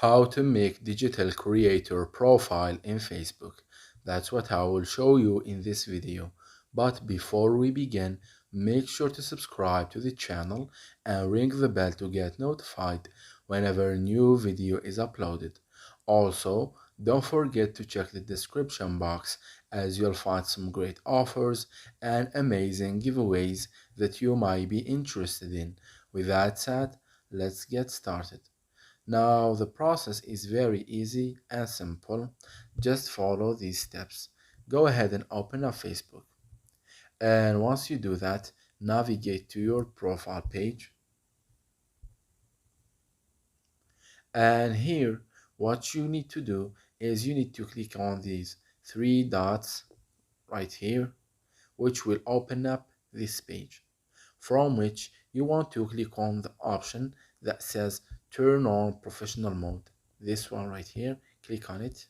How to make digital creator profile in Facebook. That's what I will show you in this video. But before we begin, make sure to subscribe to the channel and ring the bell to get notified whenever a new video is uploaded. Also, don't forget to check the description box as you'll find some great offers and amazing giveaways that you might be interested in. With that said, let's get started. Now the process is very easy and simple. Just follow these steps. Go ahead and open up Facebook. And once you do that, navigate to your profile page. And here, what you need to do is you need to click on these three dots right here, which will open up this page, from which you want to click on the option that says turn on professional mode. This one right here, click on it.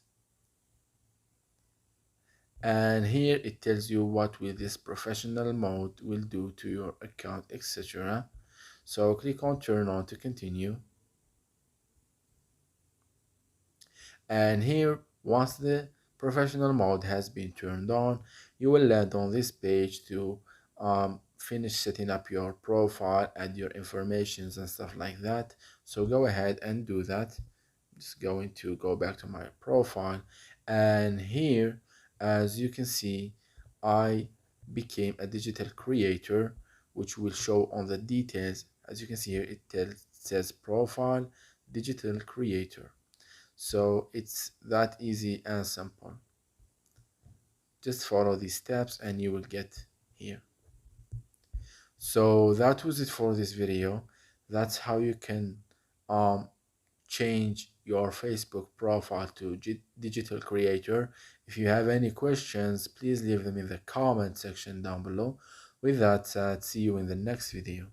And here it tells you what will this professional mode will do to your account, etc. So click on turn on to continue. And here, once the professional mode has been turned on, you will land on this page to finish setting up your profile, add your informations and stuff like that. So go ahead and do that. Just going to go back to my profile, and here, as you can see, I became a digital creator, which will show on the details. As you can see here, says profile digital creator. So it's that easy and simple. Just follow these steps and you will get here. So that was it for this video. That's how you can um, change your Facebook profile to digital creator. If you have any questions, please leave them in the comment section down below. With that said, see you in the next video.